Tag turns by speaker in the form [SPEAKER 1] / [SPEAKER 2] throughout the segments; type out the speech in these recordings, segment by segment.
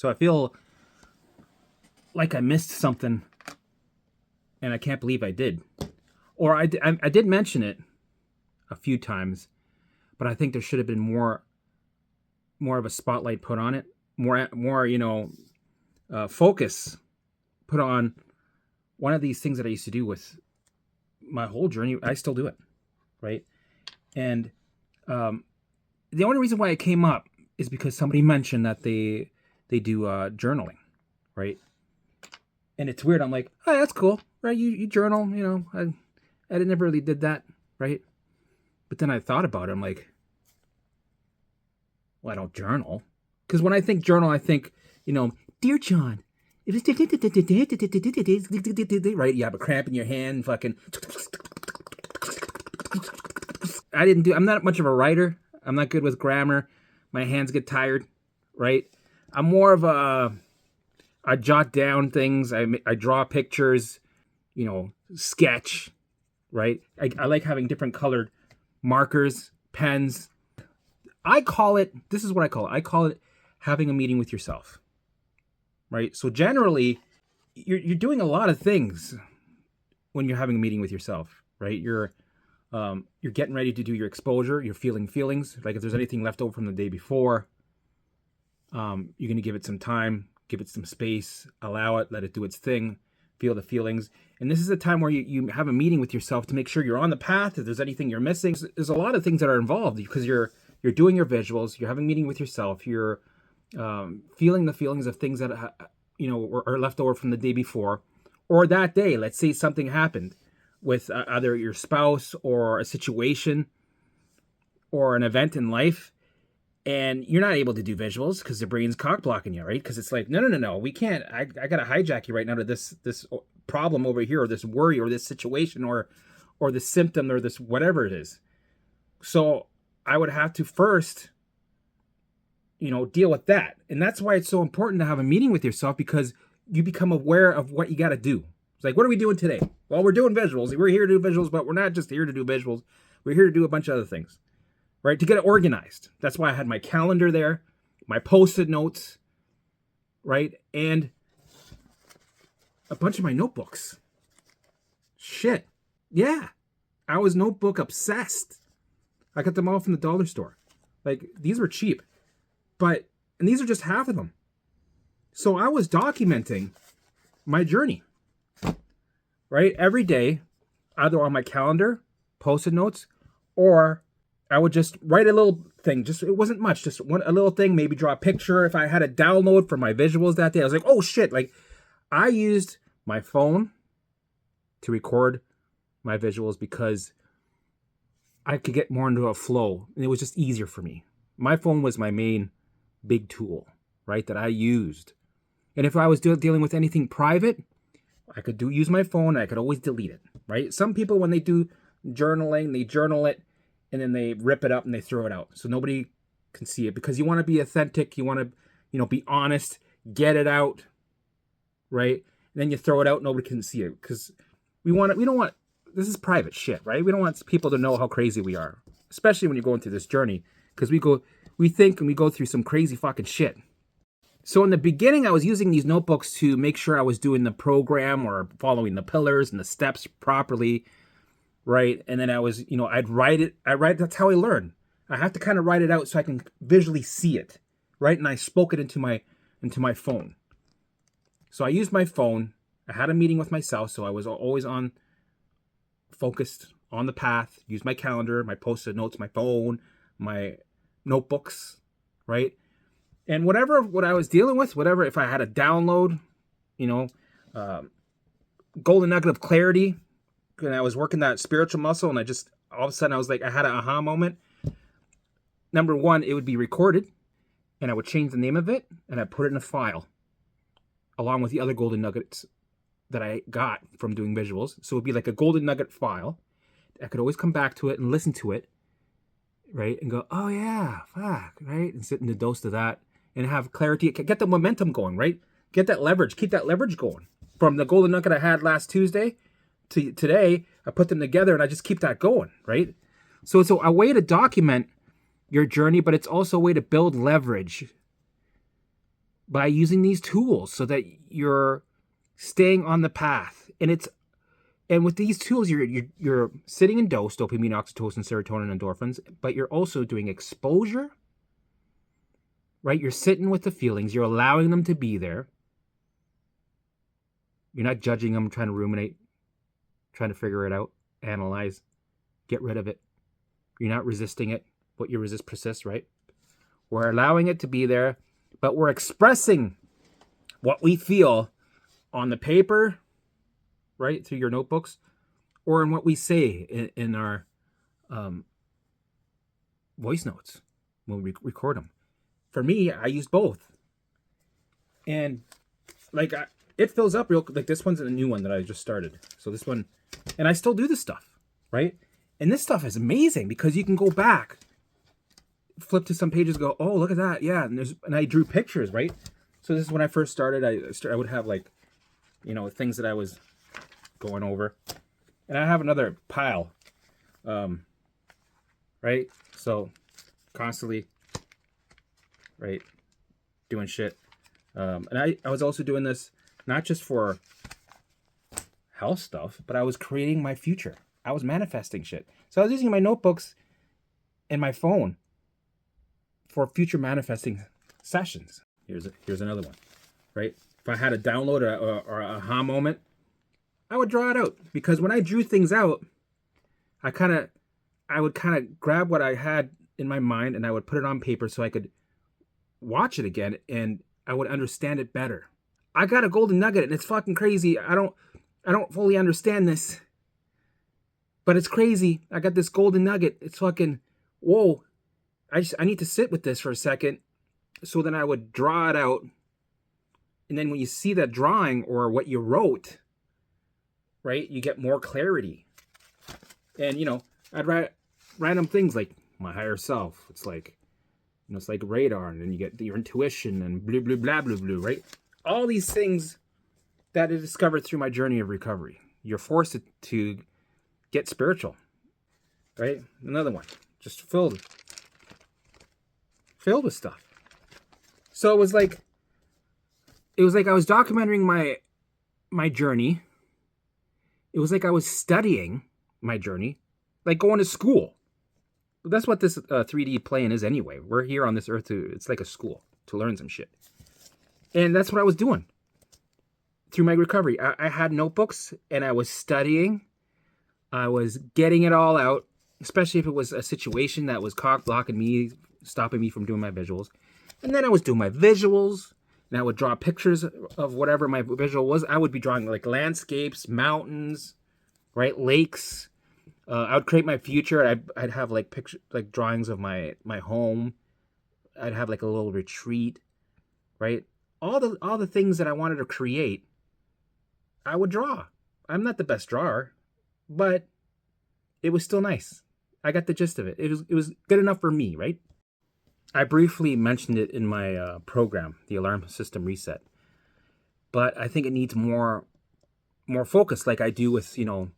[SPEAKER 1] So I feel like I missed something, and I can't believe I did. Or I did mention it a few times, but I think there should have been more of a spotlight put on it, more focus put on one of these things that I used to do with my whole journey. I still do it, right? And the only reason why it came up is because somebody mentioned that they do journaling, right? And it's weird. I'm like, oh, that's cool, right? You journal, I never really did that, right? But then I thought about it. I'm like, well, I don't journal. Because when I think journal, I think, dear John, right? You have a cramp in your hand, fucking. I'm not much of a writer. I'm not good with grammar. My hands get tired, right? I'm more of I jot down things. I draw pictures, sketch, right? I like having different colored markers, pens. This is what I call it. I call it having a meeting with yourself, right? So generally, you're doing a lot of things when you're having a meeting with yourself, right? You're getting ready to do your exposure. You're feeling feelings. Like if there's anything left over from the day before, you're going to give it some time, give it some space, allow it, let it do its thing, feel the feelings. And this is a time where you have a meeting with yourself to make sure you're on the path. If there's anything you're missing, there's a lot of things that are involved because you're doing your visuals, you're having a meeting with yourself, you're feeling the feelings of things that are left over from the day before or that day. Let's say something happened with either your spouse or a situation or an event in life, and you're not able to do visuals because the brain's cock blocking you, right? Because it's like, no, we can't. I got to hijack you right now to this problem over here, or this worry, or this situation, or this symptom, or this whatever it is. So I would have to first, deal with that. And that's why it's so important to have a meeting with yourself, because you become aware of what you got to do. It's like, what are we doing today? Well, we're doing visuals. We're here to do visuals, but we're not just here to do visuals. We're here to do a bunch of other things, right? To get it organized. That's why I had my calendar there, my Post-it notes, right? And a bunch of my notebooks. Shit. Yeah. I was notebook obsessed. I got them all from the dollar store. Like, these were cheap. And these are just half of them. So I was documenting my journey, right? Every day, either on my calendar, Post-it notes, or I would just write a little thing. It wasn't much, just a little thing, maybe draw a picture. If I had a download for my visuals that day, I was like, oh shit. Like, I used my phone to record my visuals because I could get more into a flow, and it was just easier for me. My phone was my main big tool, right, that I used. And if I was dealing with anything private, I could use my phone. I could always delete it, right? Some people, when they do journaling, they journal it and then they rip it up and they throw it out so nobody can see it, because you want to be authentic. You want to, be honest, get it out, right? And then you throw it out, nobody can see it, because we don't want, this is private shit, right? We don't want people to know how crazy we are, especially when you're going through this journey, because we think and we go through some crazy fucking shit. So in the beginning, I was using these notebooks to make sure I was doing the program or following the pillars and the steps properly, right? And then I was, I'd write it. That's how I learn. I have to kind of write it out so I can visually see it, right? And I spoke it into my phone. So I used my phone. I had a meeting with myself, so I was always focused on the path. Used my calendar, my Post-it notes, my phone, my notebooks, right? And what I was dealing with, if I had a download, golden nugget of clarity, and I was working that spiritual muscle, and I just, all of a sudden I was like, I had an aha moment. Number one, it would be recorded, and I would change the name of it, and I'd put it in a file, along with the other golden nuggets that I got from doing visuals. So it would be like a golden nugget file. I could always come back to it and listen to it, right? And go, oh yeah, fuck, right? And sit in the dose of that and have clarity, get the momentum going, right? Get that leverage, keep that leverage going. From the golden nugget I had last Tuesday to today, I put them together and I just keep that going, right? So it's a way to document your journey, but it's also a way to build leverage by using these tools so that you're staying on the path. And with these tools, you're sitting in dose, dopamine, oxytocin, serotonin, endorphins, but you're also doing exposure, right? You're sitting with the feelings. You're allowing them to be there. You're not judging them, trying to ruminate, trying to figure it out, analyze, get rid of it. You're not resisting it. What you resist persists, right? We're allowing it to be there, but we're expressing what we feel on the paper, right, through your notebooks, or in what we say in our voice notes when we record them. For me, I use both. And like it fills up real, like this one's a new one that I just started. So this one, and I still do this stuff, right? And this stuff is amazing because you can go back, flip to some pages, go, oh, look at that. Yeah. And I drew pictures, right? So this is when I first started. I would have like, you know, things that I was going over. And I have another pile, right? So constantly, right, doing shit. And I was also doing this not just for health stuff, but I was creating my future. I was manifesting shit. So I was using my notebooks and my phone for future manifesting sessions. Here's another one, right? If I had a download or a aha moment, I would draw it out, because when I drew things out, I would kind of grab what I had in my mind and I would put it on paper so I could watch it again and I would understand it better. I got a golden nugget and it's fucking crazy. I don't fully understand this, but it's crazy. I got this golden nugget. It's fucking, whoa. I need to sit with this for a second. So then I would draw it out. And then when you see that drawing or what you wrote, right, you get more clarity. And, you know, I'd write random things like my higher self. It's like, you know, it's like radar, and then you get your intuition and blah, blah, blah, blah, blah, right? All these things that I discovered through my journey of recovery. You're forced to get spiritual, right? Another one, just filled with stuff. So it was like I was documenting my journey. It was like I was studying my journey, like going to school. That's what this 3D plane is anyway. We're here on this earth it's like a school to learn some shit. And that's what I was doing through my recovery. I had notebooks and I was studying. I was getting it all out, especially if it was a situation that was blocking me, stopping me from doing my visuals. And then I was doing my visuals, and I would draw pictures of whatever my visual was. I would be drawing like landscapes, mountains, right, lakes. I would create my future. I'd have like drawings of my home. I'd have like a little retreat, right? All the things that I wanted to create, I would draw. I'm not the best drawer, but it was still nice. I got the gist of it. It was good enough for me, right? I briefly mentioned it in my program, the Alarm System Reset, but I think it needs more focus, like I do with, you know,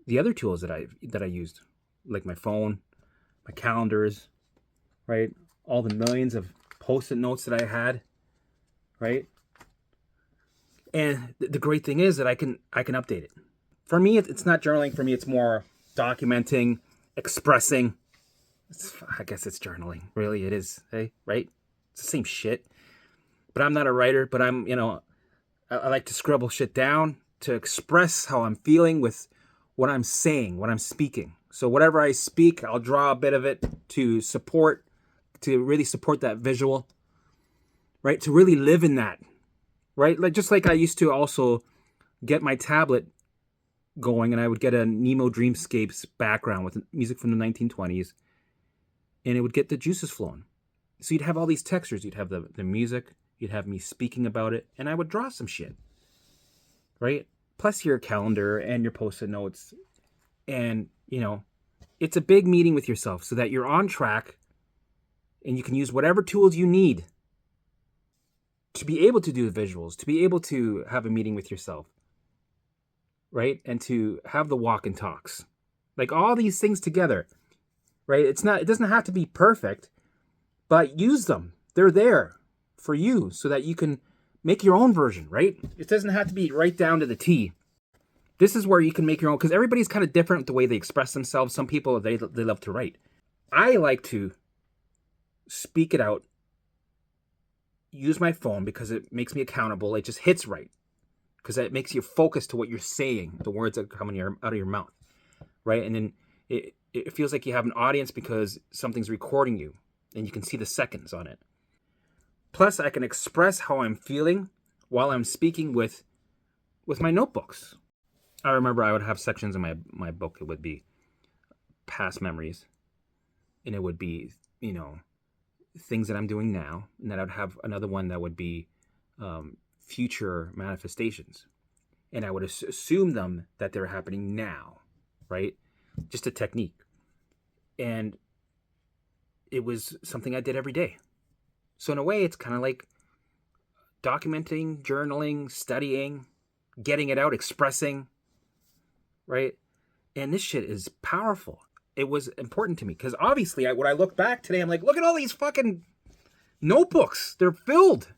[SPEAKER 1] the other tools that I used, like my phone, my calendars, right? All the millions of Post-it notes that I had, right? And the great thing is that I can update it. For me, it's not journaling. For me, it's more documenting, expressing. I guess it's journaling. Really, it is. Hey, right? It's the same shit. But I'm not a writer. But I'm, you know, I like to scribble shit down to express how I'm feeling with what I'm saying, what I'm speaking. So whatever I speak, I'll draw a bit of it to really support that visual, right? To really live in that, right? Like just like I used to also get my tablet going, and I would get a Nemo Dreamscapes background with music from the 1920s, and it would get the juices flowing. So you'd have all these textures. You'd have the music. You'd have me speaking about it, and I would draw some shit, right? Plus your calendar and your Post-it notes. And, you know, it's a big meeting with yourself so that you're on track and you can use whatever tools you need to be able to do the visuals, to be able to have a meeting with yourself, right? And to have the walk and talks. Like all these things together, right? It doesn't have to be perfect, but use them. They're there for you so that you can make your own version, right? It doesn't have to be right down to the T. This is where you can make your own, because everybody's kind of different with the way they express themselves. Some people, they love to write. I like to speak it out, use my phone because it makes me accountable. It just hits right because it makes you focus to what you're saying, the words that come out of your mouth, right? And then it feels like you have an audience because something's recording you and you can see the seconds on it. Plus, I can express how I'm feeling while I'm speaking with my notebooks. I remember I would have sections in my book. It would be past memories, and it would be, things that I'm doing now. And then I'd have another one that would be future manifestations. And I would assume them that they're happening now, right? Just a technique. And it was something I did every day. So in a way, it's kind of like documenting, journaling, studying, getting it out, expressing, right? And this shit is powerful. It was important to me because obviously when I look back today, I'm like, look at all these fucking notebooks. They're filled.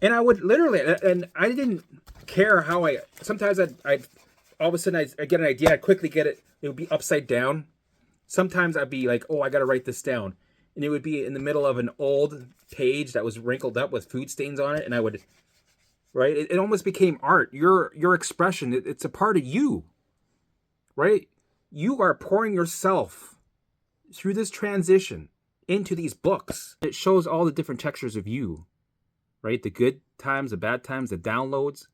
[SPEAKER 1] And I would literally, and I didn't care how sometimes I'd all of a sudden I get an idea, I'd quickly get it. It would be upside down. Sometimes I'd be like, oh, I got to write this down. And it would be in the middle of an old page that was wrinkled up with food stains on it. And I would, right? It almost became art. Your expression, it's a part of you, right? You are pouring yourself through this transition into these books. It shows all the different textures of you, right? The good times, the bad times, the downloads,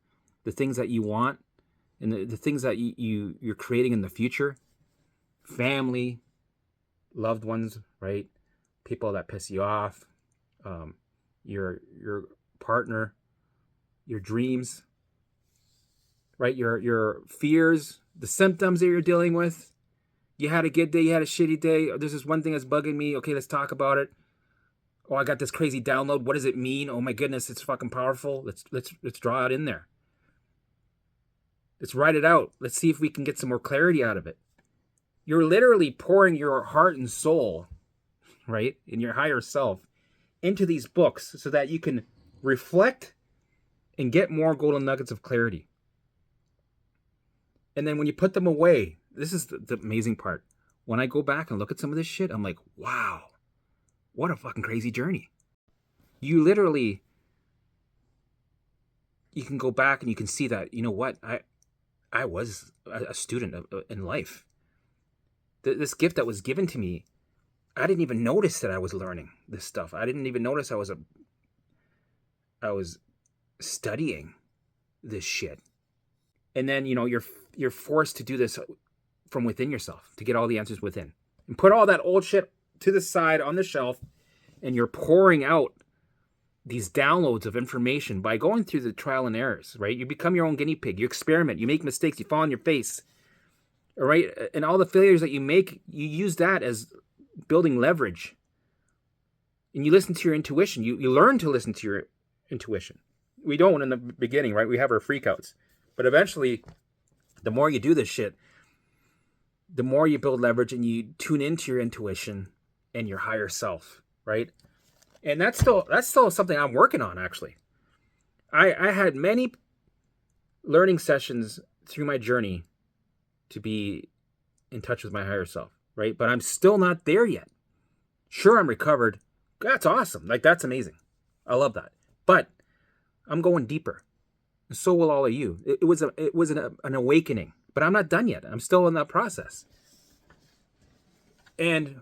[SPEAKER 1] the things that you want, and the things that you're creating in the future. Family, loved ones, right? People that piss you off, your partner, your dreams, right? Your fears, the symptoms that you're dealing with. You had a good day, you had a shitty day. There's this one thing that's bugging me. Okay, let's talk about it. Oh, I got this crazy download. What does it mean? Oh my goodness, it's fucking powerful. Let's draw it in there. Let's write it out. Let's see if we can get some more clarity out of it. You're literally pouring your heart and soul, right, in your higher self into these books so that you can reflect and get more golden nuggets of clarity. And then when you put them away, this is the amazing part. When I go back and look at some of this shit, I'm like, wow, what a fucking crazy journey. You literally, you can go back and you can see that, you know what, I was a student in life. This gift that was given to me, I didn't even notice that I was learning this stuff. I didn't even notice I was studying this shit. And then, you're forced to do this from within yourself to get all the answers within. And put all that old shit to the side on the shelf, and you're pouring out these downloads of information by going through the trial and errors, right? You become your own guinea pig. You experiment. You make mistakes. You fall on your face. All right? And all the failures that you make, you use that as building leverage. And you listen to your intuition. You learn to listen to your intuition. We don't in the beginning, right? We have our freakouts. But eventually, the more you do this shit, the more you build leverage and you tune into your intuition and your higher self, right? And that's still something I'm working on, actually. I had many learning sessions through my journey to be in touch with my higher self, right? But I'm still not there yet. Sure, I'm recovered. That's awesome. Like, that's amazing. I love that. But I'm going deeper. And so will all of you. It was an awakening. But I'm not done yet. I'm still in that process. And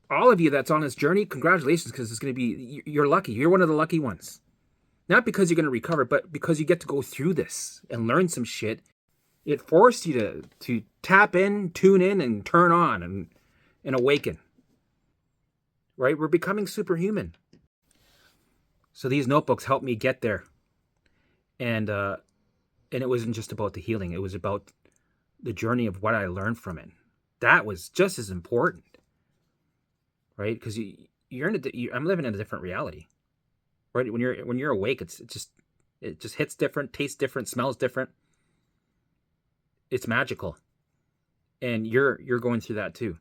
[SPEAKER 1] all of you that's on this journey, congratulations, because it's going to be, you're lucky. You're one of the lucky ones. Not because you're going to recover, but because you get to go through this and learn some shit. It forced you to tap in, tune in, and turn on and awaken. Right? We're becoming superhuman. So these notebooks helped me get there. And it wasn't just about the healing. It was about the journey of what I learned from it. That was just as important. Right? Because I'm living in a different reality. Right? When you're awake, it just hits different, tastes different, smells different. It's magical. And you're going through that too.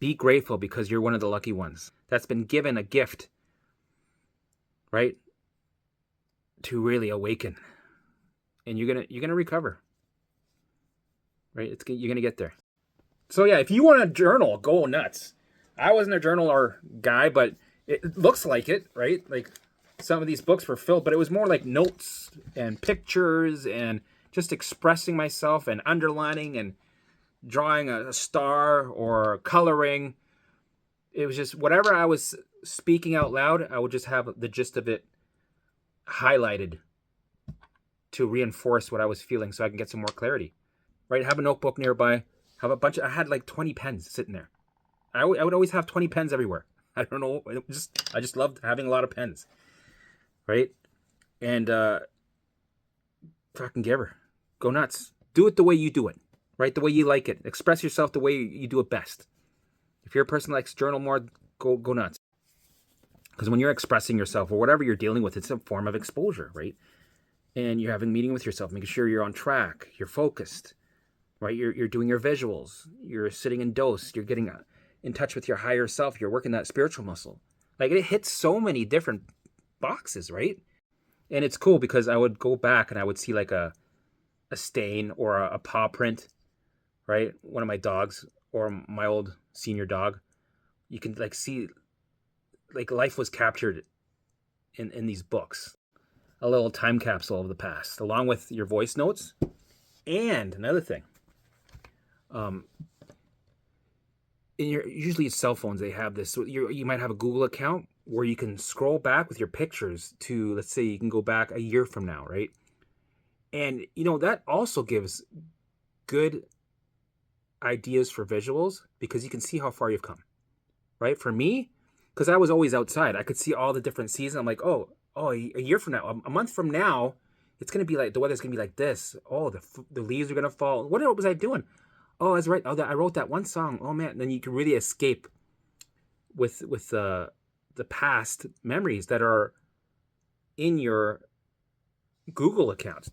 [SPEAKER 1] Be grateful because you're one of the lucky ones that's been given a gift right? To really awaken, and you're gonna recover, right? You're gonna get there. So yeah, if you want to journal, go nuts. I wasn't a journaler guy, but it looks like it, right? Like some of these books were filled, but it was more like notes and pictures and just expressing myself and underlining and drawing a star or coloring. It was just whatever I was speaking out loud, I would just have the gist of it highlighted to reinforce what I was feeling so I can get some more clarity. Right? Have a notebook nearby. Have a bunch of, I had like 20 pens sitting there. I would always have 20 pens everywhere. I don't know. I just loved having a lot of pens. Right? And fucking give her. Go nuts. Do it the way you do it. Right? The way you like it. Express yourself the way you do it best. If you're a person that likes to journal more, go nuts. Because when you're expressing yourself or whatever you're dealing with, it's a form of exposure, right? And you're having a meeting with yourself, making sure you're on track, you're focused, right? You're doing your visuals, you're sitting in dose, you're getting in touch with your higher self, you're working that spiritual muscle. Like it hits so many different boxes, right? And it's cool because I would go back and I would see like a stain or a paw print, right? One of my dogs or my old senior dog. You can like see like life was captured in these books. A little time capsule of the past, along with your voice notes. And another thing, usually cell phones, they have this. So you might have a Google account where you can scroll back with your pictures to, let's say you can go back a year from now, right? And, that also gives good ideas for visuals because you can see how far you've come, right? For me, because I was always outside, I could see all the different seasons. I'm like, oh, a year from now, a month from now, it's going to be like, the weather's going to be like this. Oh, the leaves are going to fall. What was I doing? Oh, that's right. Oh, I wrote that one song. Oh, man. And then you can really escape with the past memories that are in your Google account.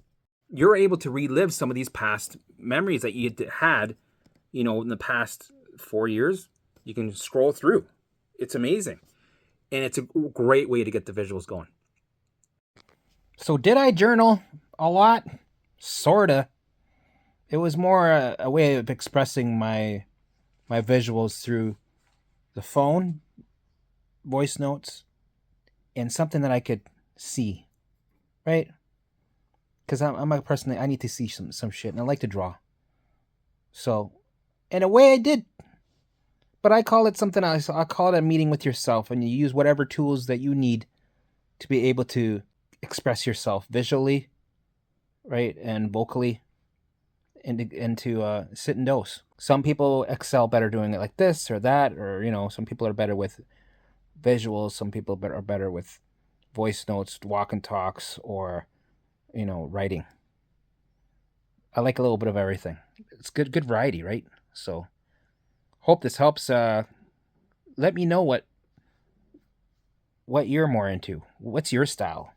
[SPEAKER 1] You're able to relive some of these past memories that you had, in the past 4 years. You can scroll through. It's amazing. And it's a great way to get the visuals going. So did I journal a lot? Sorta. It was more a way of expressing my visuals through the phone, voice notes, and something that I could see, right? Because I'm a person that I need to see some shit, and I like to draw. So, in a way, I did. But I call it something else. I call it a meeting with yourself, and you use whatever tools that you need to be able to express yourself visually, right, and vocally, and to sit and dose. Some people excel better doing it like this or that, or some people are better with visuals. Some people are better with voice notes, walk and talks, or writing. I like a little bit of everything. It's good variety, right? So, hope this helps. Let me know what you're more into. What's your style?